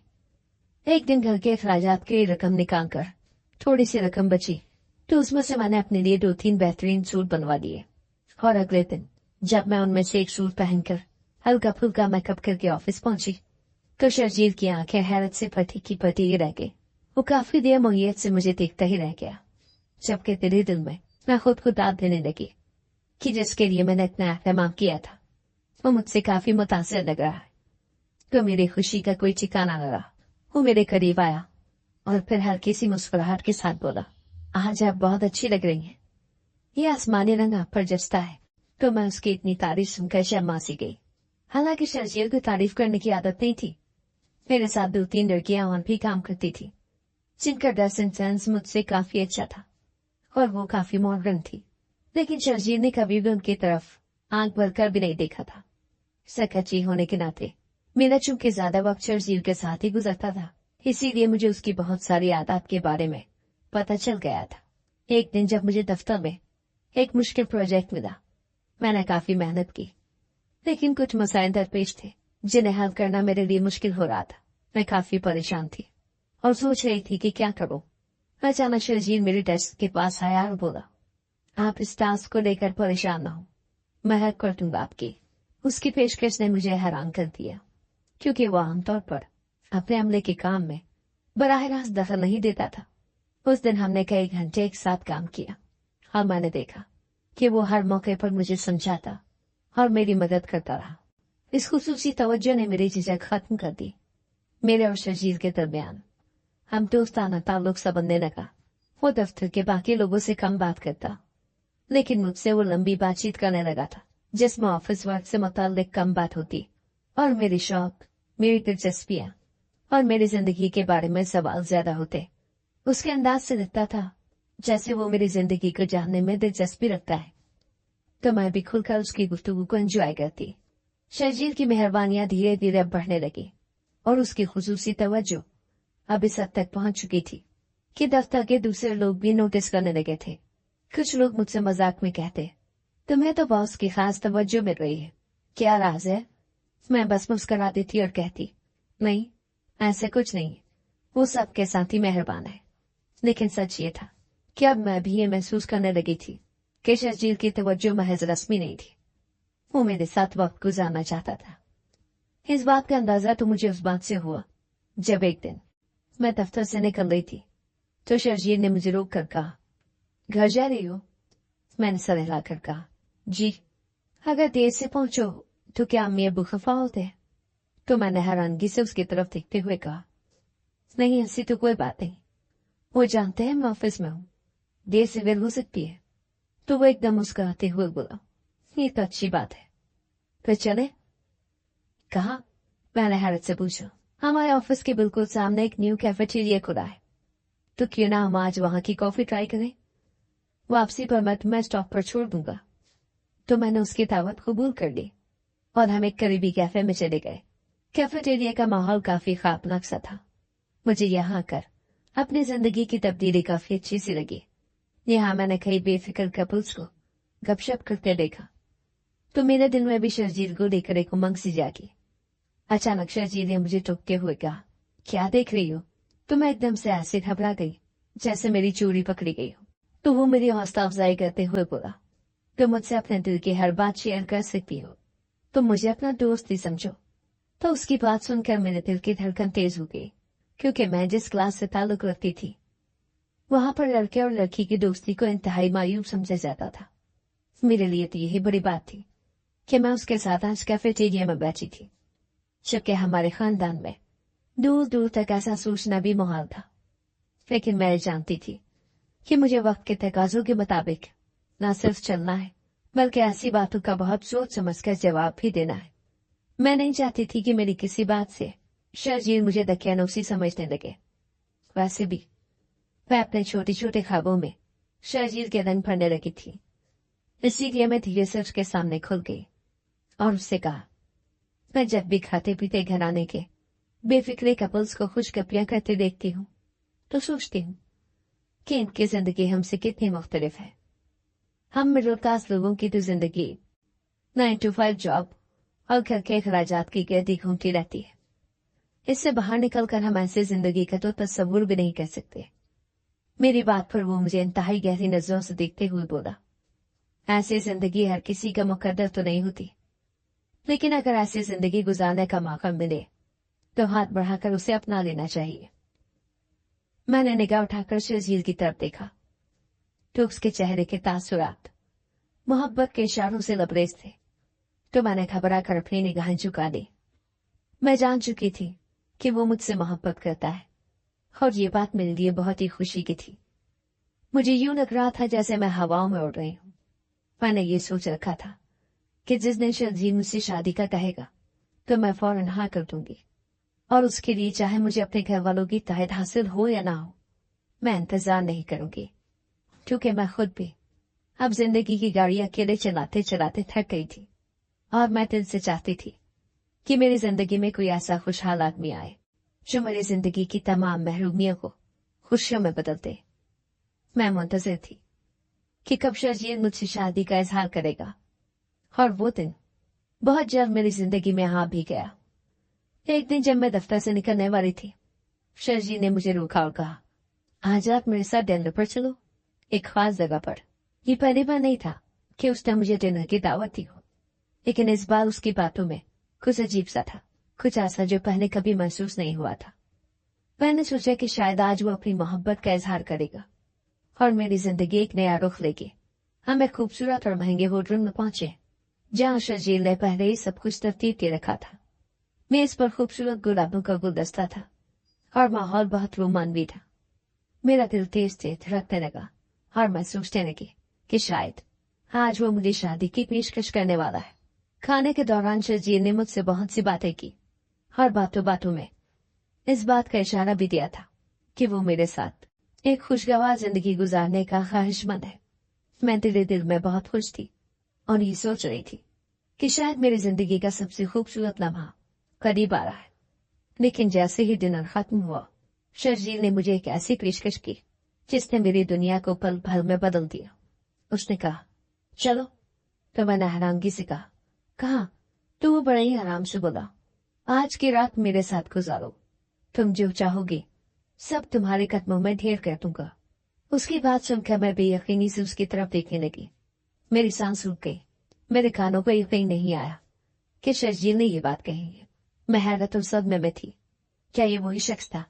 एक दिन घर के अखराजात की रकम निकाल कर थोड़ी सी रकम बची तो उसमें से मैंने अपने लिए 2-3 बेहतरीन सूट बनवा दिए। और अगले दिन जब मैं उनमें से एक सूट पहनकर हल्का फुल्का मेकअप करके ऑफिस पहुंची तो शर्जील की आंखें हैरत से फटी की फटी रह गई। वो काफी देर मुहैयत से मुझे देखता ही रह गया, जबकि तेरे दिल में मैं खुद को दाद देने लगी कि जिसके लिए मैंने इतना एहतमाम किया था वो मुझसे काफी मुतासिर लग रहा है। तो मेरी खुशी का कोई ठिकाना न रहा। वो मेरे करीब आया और फिर हल्की सी मुस्कुराहट के साथ बोला, आज आप बहुत अच्छी लग रही हैं। ये आसमानी रंग आप पर जचता है। तो मैं उसकी इतनी तारीफ सुनकर शर्मा सी गई। हालांकि शर्जील को तारीफ करने की आदत नहीं थी। मेरे साथ 2-3 लड़कियां और भी काम करती थी जिनका ड्रेसिंग सेंस मुझसे काफी अच्छा था और वो काफी मॉडर्न थी, लेकिन शर्जील ने कभी भी उनकी तरफ आंख भरकर भी नहीं देखा था। सकच्ची होने के नाते मेरा चूंकि ज्यादा वक्त शर्जील के साथ ही गुजरता था, इसीलिए मुझे उसकी बहुत सारी आदत के बारे में पता चल गया था। एक दिन जब मुझे दफ्तर में एक मुश्किल प्रोजेक्ट मिला, मैंने काफी मेहनत की, लेकिन कुछ मसाइल दरपेश थे जिन्हें हल करना मेरे लिए मुश्किल हो रहा था। मैं काफी परेशान थी और सोच रही थी कि क्या करूं। अचानक शर्जील मेरे डेस्क के पास आया और बोला, आप इस टास्क को लेकर परेशान न हो, मैं हेल्प कर दूंगा आपकी। उसकी पेशकश ने मुझे हैरान कर दिया, क्योंकि वो आमतौर पर अपने अमले के काम में बराह रास्त दखल नहीं देता था। उस दिन हमने कई घंटे एक साथ काम किया और मैंने देखा कि वो हर मौके पर मुझे समझाता और मेरी मदद करता रहा। इस खुसूसी तवज्जो ने मेरी झिझक खत्म कर दी। मेरे और शर्जील के दरमियान हम दोस्ताना ताल्लुक सा बनने लगा। वो दफ्तर के बाकी लोगों से कम बात करता, लेकिन मुझसे वो लंबी बातचीत करने लगा था जिसमें ऑफिस वर्क से मुताल्लिक कम बात होती और मेरी शौक, मेरी दिलचस्पियां और मेरी जिंदगी के बारे में सवाल ज्यादा होते। उसके अंदाज से लगता था जैसे वो मेरी जिंदगी को जानने में दिलचस्पी रखता है, तो मैं भी खुलकर उसकी गुफ्तगू को एंजॉय करती। शर्जील की मेहरबानियां धीरे धीरे बढ़ने लगी और उसकी खुसूसी तवज्जो अब इस हद तक पहुंच चुकी थी कि दफ्तर के दूसरे लोग भी नोटिस करने लगे थे। कुछ लोग मुझसे मजाक में कहते, तुम्हें तो बॉस की खास तवज्जो मिल रही है, क्या राज है? मैं बस मुस्कुरा देती और कहती, नहीं, ऐसे कुछ नहीं, वो सबके साथ ही मेहरबान है। लेकिन सच ये था कि अब मैं भी ये महसूस करने लगी थी कि शर्जील की तवज्जो महज रस्मी नहीं थी, वो मेरे साथ वक्त गुजारना चाहता था। इस बात का अंदाजा तो मुझे उस बात से हुआ जब एक दिन मैं दफ्तर से निकल रही थी तो शर्जील ने मुझे रोक कर कहा, घर जा रही हो? मैंने सर हिलाकर कहा, जी। अगर देर से पहुंचो तो क्या अम्मी अब्बू खफा होते हैं? तो मैंने हैरानगी से उसकी तरफ देखते हुए कहा, नहीं, ऐसी तो कोई बात नहीं, वो जानते हैं मैं ऑफिस में हूँ, देर से बेर हो सकती है। तो वो एकदम मुस्कुराते हुए बोला, ये तो अच्छी बात है, फिर चले? कहा, मैंने हैरत से पूछा। हमारे ऑफिस के बिल्कुल सामने एक न्यू कैफेटेरिया खुला है, तो क्यों ना हम आज वहां की कॉफी ट्राई करें? वापसी पर मैं तुम्हें स्टॉप पर छोड़ दूंगा। तो मैंने उसकी दावत कबूल कर ली और हम एक करीबी कैफे में चले गए। कैफेटेरिया का माहौल काफी खौफनाक सा था। मुझे यहाँ आकर अपनी जिंदगी की तब्दीली काफी अच्छी सी लगी। यहाँ मैंने कई बेफिक्र कपल्स को गपशप करते देखा, तो मेरे दिल में भी शर्जील को लेकर एक उमंग सी जागी। अचानक शर्जील ने मुझे टोकते हुए कहा, क्या देख रही हो? तो मैं एकदम से ऐसे घबरा गई जैसे मेरी चोरी पकड़ी गई हो। तो वो मेरी हौसला अफजाई करते हुए बोला, तुम मुझसे अपने दिल की हर बात शेयर कर सकती हो, तुम मुझे अपना दोस्त ही समझो। तो उसकी बात सुनकर मेरे दिल की धड़कन तेज हो गई, क्योंकि मैं जिस क्लास से ताल्लुक रखती थी वहां पर लड़के और लड़की की दोस्ती को इंतहाई मायूब समझा जाता था। मेरे लिए तो यही बड़ी बात थी कि मैं उसके साथ आज कैफेटेरिया में बैठी थी, जबकि हमारे खानदान में दूर दूर तक ऐसा सोचना भी मुहाल था। लेकिन मैं जानती थी कि मुझे वक्त के तकाजों के मुताबिक न सिर्फ चलना है, बल्कि ऐसी बातों का बहुत सोच समझकर जवाब भी देना है। मैं नहीं चाहती थी कि मेरी किसी बात से शर्जील मुझे दकियानूसी समझने लगे। वैसे भी मैं अपने छोटे छोटे ख्वाबों में शर्जील के रंग भरने लगी थी। इसीलिए मैं धीरे से उसके सामने खुल गई और उससे कहा, मैं जब भी खाते पीते घराने के बेफिक्रे कपल्स को खुशगपियां करते देखती हूँ तो सोचती हूँ कि इनकी जिंदगी हमसे कितनी मुख्तलिफ है। हम मिडिल क्लास लोगों की तो जिंदगी 9 to 5 जॉब और घर के अखराजात की गिरदी घूमती रहती है। इससे बाहर निकलकर हम ऐसे जिंदगी का तो तस्वुर भी नहीं कर सकते। मेरी बात पर वो मुझे इंतहाई गहरी नजरों से देखते हुए बोला, ऐसी जिंदगी हर किसी का मुकद्दर तो नहीं होती, लेकिन अगर ऐसी जिंदगी गुजारने का मौका मिले तो हाथ बढ़ाकर उसे अपना लेना चाहिए। मैंने निगाह उठाकर शर्जील की तरफ देखा तो उसके चेहरे के तासुरात मोहब्बत के इशारों से लबरेज थे, तो मैंने घबरा कर अपनी निगाहें झुका दी। मैं जान चुकी थी कि वो मुझसे मोहब्बत करता है और ये बात मेरे लिए बहुत ही खुशी की थी। मुझे यूं लग रहा था जैसे मैं हवाओं में उड़ रही हूं। मैंने ये सोच रखा था कि जिस दिन शर्जील मुझसे शादी का कहेगा तो मैं फौरन हाँ कर दूंगी, और उसके लिए चाहे मुझे अपने घर वालों की तायद हासिल हो या ना हो, मैं इंतजार नहीं करूंगी, क्योंकि मैं खुद भी अब जिंदगी की गाड़ी अकेले चलाते चलाते थक गई थी और मैं दिल से चाहती थी कि मेरी जिंदगी में कोई ऐसा खुशहाल आदमी आए जो मेरी जिंदगी की तमाम महरूमियों को खुशियों में बदल दे। मैं मुंतजिर थी कि कब शर्जील मुझसे शादी का इजहार करेगा, और वो दिन बहुत जल्द मेरी जिंदगी में आ भी गया। एक दिन जब मैं दफ्तर से निकलने वाली थी, शर्जील ने मुझे रोका और कहा, आज आप मेरे साथ डिनर पर चलो, एक खास जगह पर। ये पहली बार नहीं था कि उसने मुझे डिनर की दावत दी हो, लेकिन इस बार उसकी बातों में कुछ अजीब सा था, कुछ ऐसा जो पहले कभी महसूस नहीं हुआ था। मैंने सोचा कि शायद आज वो अपनी मोहब्बत का इजहार करेगा और मेरी जिंदगी एक नया रुख लेगी। हम एक खूबसूरत और महंगे होटल में पहुंचे, जहां शर्जील ने पहले ही सब कुछ तरतीब के रखा था। मेज पर खूबसूरत गुलाबों का गुलदस्ता था और माहौल बहुत रोमांवी था। मेरा दिल तेज तेज धड़कने लगा और मैं सोचने लगी कि शायद आज वो मुझे शादी की पेशकश करने वाला है। खाने के दौरान शर्जील ने मुझसे बहुत सी बातें की और बातों बातों में इस बात का इशारा भी दिया था कि वो मेरे साथ एक खुशगवार जिंदगी गुजारने का ख्वाहिशमंद है। मैं दिल दिल में बहुत खुश थी और ये सोच रही थी कि शायद मेरी जिंदगी का सबसे खूबसूरत लम्हा करीब आ रहा है। लेकिन जैसे ही डिनर खत्म हुआ, शर्जील ने मुझे एक ऐसी पेशकश की जिसने मेरी दुनिया को पल भर में बदल दिया। उसने कहा, चलो। तो मैंने हैरानगी से कहा, कहाँ? तो वो बड़े ही आराम से बोला, आज की रात मेरे साथ गुजारो, तुम जो चाहोगे सब तुम्हारे कदमों में ढेर कर दूंगा। उसकी बात सुनकर मैं बेयकीनी से उसकी तरफ देखने लगी। मेरी सांस रुक गई। मेरे कानों को यकीन नहीं आया कि शर्जील ने ये बात कही है। मैं हैरत और सदमे में थी। क्या ये वही शख्स था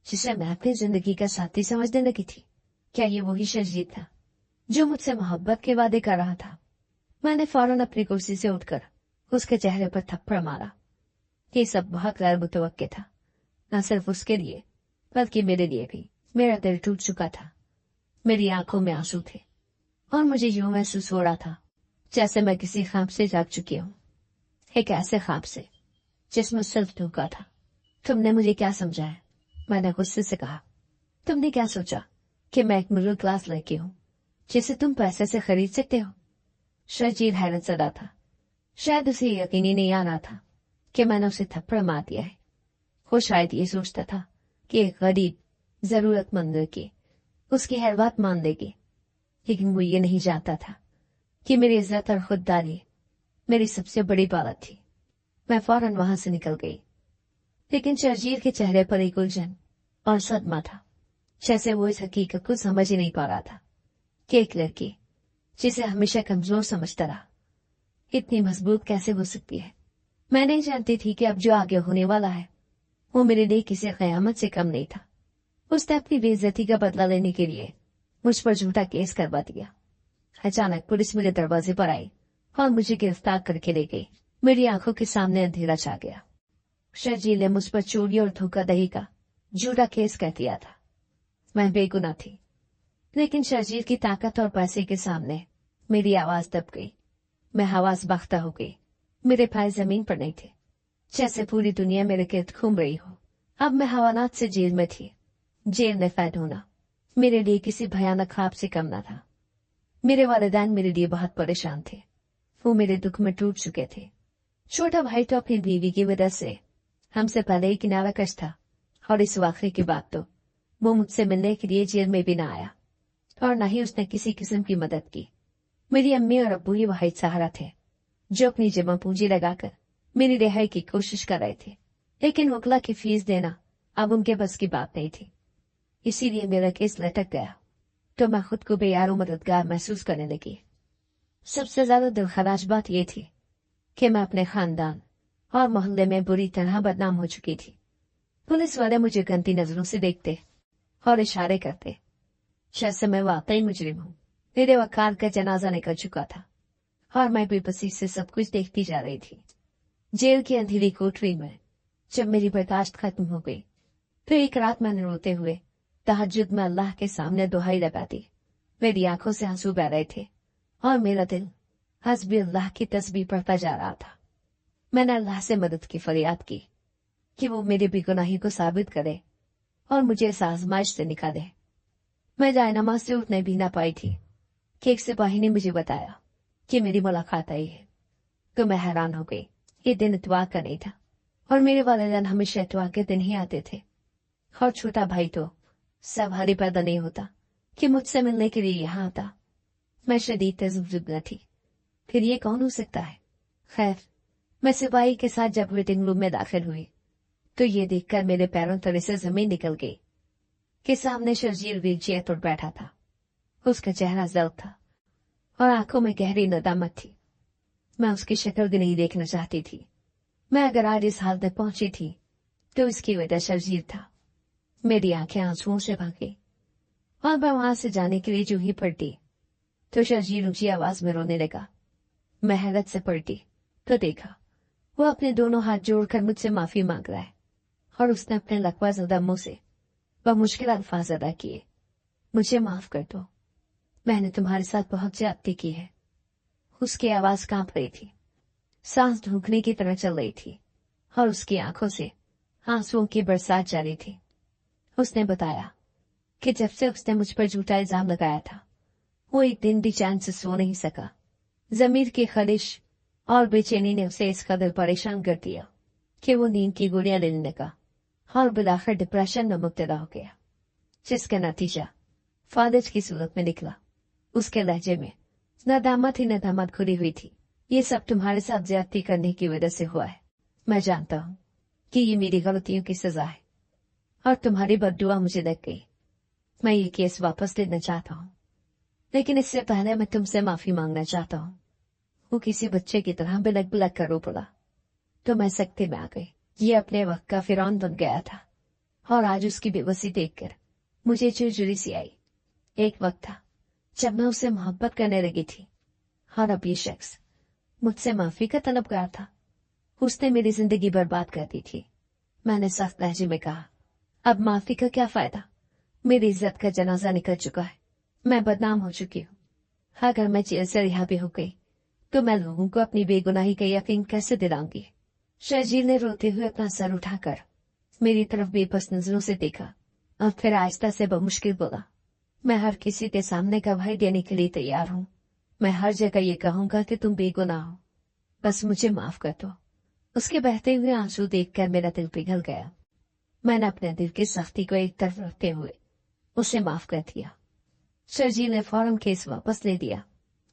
जिसे मैं अपनी जिंदगी का साथी समझने लगी थी? क्या ये वही शर्जील था जो मुझसे मोहब्बत के वादे कर रहा था? मैंने फौरन अपनी कुर्सी से उठकर उसके चेहरे पर थप्पड़ मारा। ये सब बहुत गैर मुतवक्के था, न सिर्फ उसके लिए बल्कि मेरे लिए भी। मेरा दिल टूट चुका था, मेरी आंखों में आंसू थे और मुझे यूं महसूस हो रहा था जैसे मैं किसी ख्वाब से जाग चुकी हूं, एक ऐसे ख्वाब से जिसमें सिर्फ धोखा था। तुमने मुझे क्या समझा है? मैंने गुस्से से कहा। तुमने क्या सोचा कि मैं एक मिडिल क्लास लड़की हूं जिसे तुम पैसे से खरीद सकते हो? शर्जील हैरत ज़दा था। शायद उसे यकीन ही नहीं आ रहा था कि मैंने उसे थप्पड़ मार दिया है। वो शायद ये सोचता था कि एक गरीब जरूरतमंद लड़की उसकी हर बात मान लेगी, लेकिन वो ये नहीं जानता था कि मेरी इज्जत और खुददारी मेरी सबसे बड़ी दौलत थी। मैं फौरन वहां से निकल गई, लेकिन शर्जील के चेहरे पर एक उलझन और सदमा था, जैसे वो इस हकीकत को समझ ही नहीं पा रहा था कि एक लड़की जिसे हमेशा कमजोर समझता रहा इतनी मजबूत कैसे हो सकती है। मैं नहीं जानती थी कि अब जो आगे होने वाला है वो मेरे लिए किसी कयामत से कम नहीं था। उसने अपनी बेइज्जती का बदला लेने के लिए मुझ पर झूठा केस करवा दिया। अचानक पुलिस मेरे दरवाजे पर आई और मुझे गिरफ्तार करके ले गई। मेरी आंखों के सामने अंधेरा छा गया। शर्जील ने मुझ पर चोरी और धोखाधड़ी का झूठा केस कर दिया था। मैं बेगुनाह थी, लेकिन शर्जील की ताकत और पैसे के सामने मेरी आवाज दब गई। मैं हवास बख्ता हो गई। मेरे पैर जमीन पर नहीं थे, जैसे पूरी दुनिया मेरे गिर्द घूम रही हो। अब मैं हवानात से जेल में थी। जेल में कैद होना मेरे लिए किसी भयानक ख्वाब से कम न था। मेरे वालिदैन मेरे लिए बहुत परेशान थे। वो मेरे दुख में टूट चुके थे। छोटा भाई तो अपनी बीवी की वजह से हमसे पहले ही किनारा कश था, और इस वाक़े के बाद तो वो मुझसे मिलने के लिए जेल में भी न आया और न ही उसने किसी किस्म की मदद की। मेरी अम्मी और अब्बू ही वाहिद सहारा थे जो अपनी जमा पूंजी लगाकर मेरी रिहाई की कोशिश कर रहे थे। लेकिन वकला की फीस देना अब उनके बस की बात नहीं थी। इसीलिए मेरा केस लटक गया तो मैं खुद को बेयार मददगार महसूस करने लगी। सबसे ज्यादा दिलखराज बात यह थी कि मैं अपने खानदान और मोहल्ले में बुरी तरह बदनाम हो चुकी थी। पुलिस वाले मुझे गंदी नजरों से देखते और इशारे करते जैसे मैं वाकई मुजरिम हूँ। मेरे वकार का जनाजा निकल चुका था और मैं बेबसी से सब कुछ देखती जा रही थी। जेल की अंधेरी कोठरी में जब मेरी बर्दाश्त खत्म हो गई तो एक रात मैंने रोते हुए तहज्जुद में अल्लाह के सामने दुहाई लगाती। मेरी आंखों से आंसू बह रहे थे और मेरा दिल हस्बी अल्लाह की तस्बीह पढ़ता जा रहा था। मैंने अल्लाह से मदद की फरियाद की कि वो मेरी बेगुनाही को साबित करे और मुझे इस आजमाइश से निकाले। मैं जायनमाज से उठने भी ना पाई थी कि एक सिपाही ने मुझे बताया कि मेरी मुलाकात आई है। तो मैं हैरान हो गई। ये दिन इतवार का नहीं था और मेरे वालिदैन हमेशा इतवार के दिन ही आते थे और छोटा भाई तो सवारी पैदा नहीं होता कि मुझसे मिलने के लिए यहाँ आता। मैं शदीद तजुब थी। फिर ये कौन हो सकता है? खैर, मैं सिपाही के साथ जब वेटिंग रूम में दाखिल हुई तो ये देखकर मेरे पैरों तले से जमीन निकल गई कि सामने शर्जील व्हीलचेयर पर बैठा था। उसका चेहरा जल्द था और आंखों में गहरी नदामत थी। मैं उसकी शक्ल भी नहीं देखना चाहती थी। मैं अगर आज इस हाल तक पहुंची थी तो इसकी वजह शर्जील था। मेरी आंखें आंसुओं से भर गई और मैं वहां से जाने के लिए जो ही पलटी तो शर्जील ऊंची आवाज में रोने लगा। मैं हैरत से पलटी तो देखा वो अपने दोनों हाथ जोड़कर मुझसे माफी मांग रहा है और उसने अपने लकवाज़दा मुंह से मुश्किल अल्फाज अदा किए। मुझे माफ कर दो, मैंने तुम्हारे साथ बहुत ज्यादती की है। उसकी आवाज कांप रही थी, सांस ढूंढने की तरह चल रही थी और उसकी आंखों से आंसुओं की बरसात जारी थी। उसने बताया कि जब से उसने मुझ पर झूठा इल्जाम लगाया था वो एक दिन भी चैन से सो नहीं सका। जमीर की खलिश और बेचैनी ने उसे इस कदर परेशान कर दिया कि वो नींद की गोलियां लेने लगा और बिलाखिर डिप्रेशन में मुब्तला हो गया, जिसका नतीजा फादिज की सूरत में निकला। उसके लहजे में नदामत ही नदामत खुली हुई थी। ये सब तुम्हारे साथ ज्यादती करने की वजह से हुआ है। मैं जानता हूँ कि ये मेरी गलतियों की सजा है और तुम्हारी बद्दुआ मुझे लग गई। मैं ये केस वापस लेना चाहता हूँ, लेकिन इससे पहले मैं तुमसे माफी मांगना चाहता हूँ। वो किसी बच्चे की तरह बिलक बिलक कर रो पड़ा तो मैं सख्ती में आ गई। ये अपने वक्त का फिरौन बन गया था और आज उसकी बेबसी देखकर मुझे चिड़चिड़ी सी आई। एक वक्त था जब मैं उससे मोहब्बत करने लगी थी और अब ये शख्स मुझसे माफी का तलबगार था। उसने मेरी जिंदगी बर्बाद कर दी थी। मैंने सख्त लहजे में कहा, अब माफी का क्या फायदा? मेरी इज्जत का जनाजा निकल चुका है। मैं बदनाम हो चुकी हूँ। अगर मैं जेल से रिहा भी हो गई तो मैं लोगों को अपनी बेगुनाही का यकीन कैसे दिलाऊंगी? शर्जील ने रोते हुए अपना सर उठाकर मेरी तरफ बेबस नजरों से देखा और फिर आहिस्ता से बमुश्किल बोला, मैं हर किसी के सामने गवाही देने के लिए तैयार हूँ। मैं हर जगह ये कहूंगा कि तुम बेगुनाह हो, बस मुझे माफ कर दो। उसके बहते हुए आंसू देखकर मेरा दिल पिघल गया। मैंने अपने दिल की सख्ती को एक तरफ रखते हुए उसे माफ कर दिया। शर्जील ने फौरन केस वापस ले दिया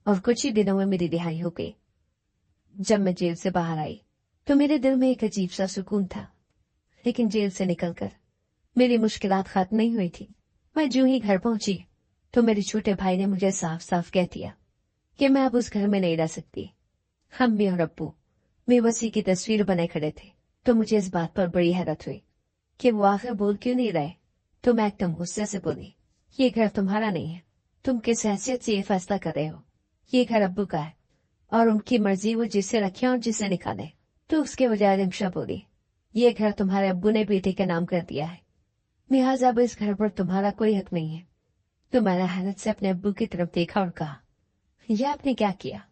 और कुछ ही दिनों में मेरी रिहाई हो गई। जब मैं जेल से बाहर आई तो मेरे दिल में एक अजीब सा सुकून था, लेकिन जेल से निकलकर मेरी मुश्किलात खत्म नहीं हुई थी। मैं जो ही घर पहुंची तो मेरे छोटे भाई ने मुझे साफ साफ कह दिया कि मैं अब उस घर में नहीं रह सकती। हम भी और अब्बू बेबसी की तस्वीर बने खड़े थे तो मुझे इस बात पर बड़ी हैरत हुई कि वो आखिर बोल क्यों नहीं रहे। तो मैं एकदम गुस्से से बोली, ये घर तुम्हारा नहीं है, तुम किस हैसियत से ये फैसला कर रहे हो? ये घर अब्बू का है और उनकी मर्जी वो जिसे रखे और जिसे निकाले। तो उसके बजाय रिमशा बोली, ये घर तुम्हारे अब्बू ने बेटे के नाम कर दिया है, लिहाजा अब इस घर पर तुम्हारा कोई हक नहीं है। तो मैंने हैरत से अपने अब्बू की तरफ देखा और कहा, यह आपने क्या किया?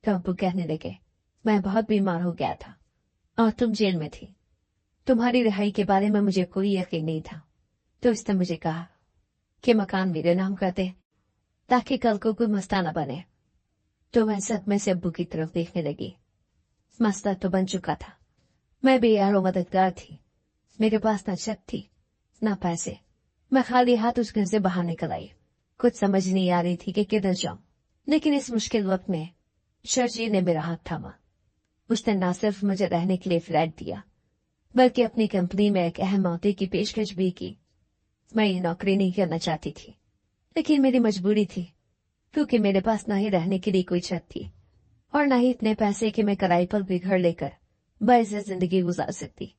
तो अब्बू कहने लगे, मैं बहुत बीमार हो गया था और तुम जेल में थी। तुम्हारी रिहाई के बारे में मुझे कोई यकीन नहीं था, तो इसने मुझे कहा कि मकान मेरे नाम कर दे ताकि कल को कोई मसला न बने। तो मैं सदमे से अब्बू की तरफ देखने लगी। मसला तो बन चुका था। मैं बेयारो मददगार थी। मेरे पास न छत थी न पैसे। मैं खाली हाथ उस घर से बाहर निकल आई। कुछ समझ नहीं आ रही थी कि किधर जाऊं, लेकिन इस मुश्किल वक्त में शर्जील ने मेरा हाथ थामा। उसने न सिर्फ मुझे रहने के लिए फ्लैट दिया बल्कि अपनी कंपनी में एक अहम अहदे की पेशकश भी की। मैं ये नौकरी नहीं करना चाहती थी, लेकिन मेरी मजबूरी थी, क्योंकि मेरे पास न ही रहने के लिए कोई छत थी और न ही इतने पैसे कि मैं किराए पर भी घर लेकर बाइज़्ज़त जिंदगी गुजार सकती।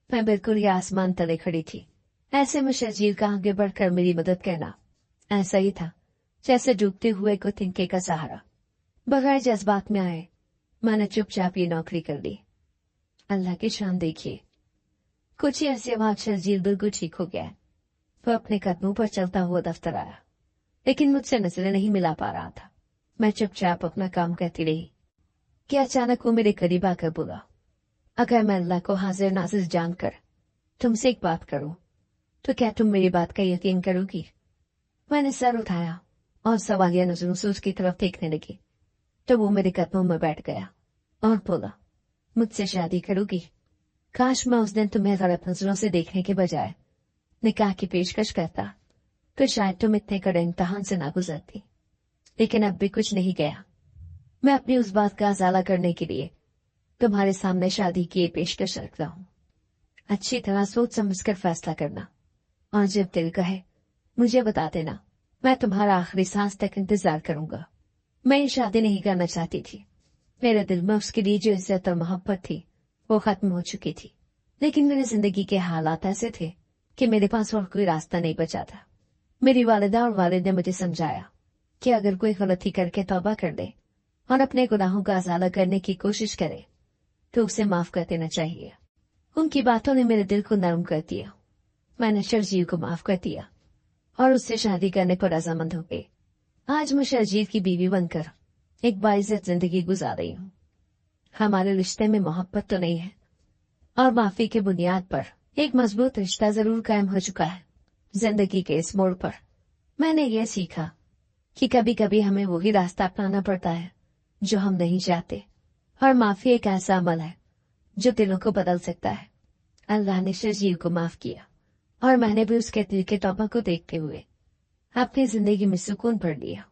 मैं बिल्कुल ही आसमान तले खड़ी थी। ऐसे में शर्जील का आगे बढ़कर मेरी मदद करना ऐसा ही था जैसे डूबते हुए को तिनके का सहारा। बगैर जज्बात में आए मैंने चुपचाप ये नौकरी कर ली। अल्लाह की शान देखिए, कुछ ही अरसे बाद शर्जील बिल्कुल ठीक हो गया। वो अपने कदमों पर चलता हुआ दफ्तर आया, लेकिन मुझसे नजरें नहीं मिला पा रहा था। मैं चुपचाप अपना काम करती रही कि अचानक वो मेरे करीब आकर बोला, अगर मैं अल्लाह को हाजिर नाजिर जानकर तुमसे एक बात करूं तो क्या तुम मेरी बात का यकीन करोगी? मैंने सर उठाया और सवालिया नजरों से उसकी तरफ देखने लगी तो वो मेरे कदमों में बैठ गया और बोला, मुझसे शादी करोगी? काश मैं उस दिन तुम्हें गलत नजरों से देखने के बजाय निकाह की पेशकश करता तो शायद तुम इतने कड़े इम्तहान से ना गुजरती। लेकिन अब भी कुछ नहीं गया। मैं अपनी उस बात का अजाला करने के लिए तुम्हारे सामने शादी की ये पेशकश रखता हूँ। अच्छी तरह सोच समझकर फैसला करना और जब दिल कहे मुझे बता देना। मैं तुम्हारा आखिरी सांस तक इंतजार करूंगा। मैं ये शादी नहीं करना चाहती थी। मेरे दिल में उसके लिए जो इज्जत और मोहब्बत थी वो खत्म हो चुकी थी, लेकिन मेरी जिंदगी के हालात ऐसे थे कि मेरे पास और कोई रास्ता नहीं बचा था। मेरी वालिदा और वालिद ने मुझे समझाया कि अगर कोई गलती करके तौबा कर ले और अपने गुनाहों का अजाला करने की कोशिश करे तो उसे माफ कर देना चाहिए। उनकी बातों ने मेरे दिल को नरम कर दिया। मैंने शर्जील को माफ कर दिया और उससे शादी करने पर रजामंद हो गई। आज मैं शर्जील की बीवी बनकर एक बाइज्जत जिंदगी गुजार रही हूँ। हमारे रिश्ते में मोहब्बत तो नहीं है और माफी की बुनियाद पर एक मजबूत रिश्ता जरूर कायम हो चुका है। जिंदगी के इस मोड़ पर मैंने ये सीखा कि कभी कभी हमें वही रास्ता अपनाना पड़ता है जो हम नहीं चाहते, और माफी एक ऐसा अमल है जो दिलों को बदल सकता है। अल्लाह ने शर्जील को माफ किया और मैंने भी उसके दिल के तौबा को देखते हुए अपनी जिंदगी में सुकून भर लिया।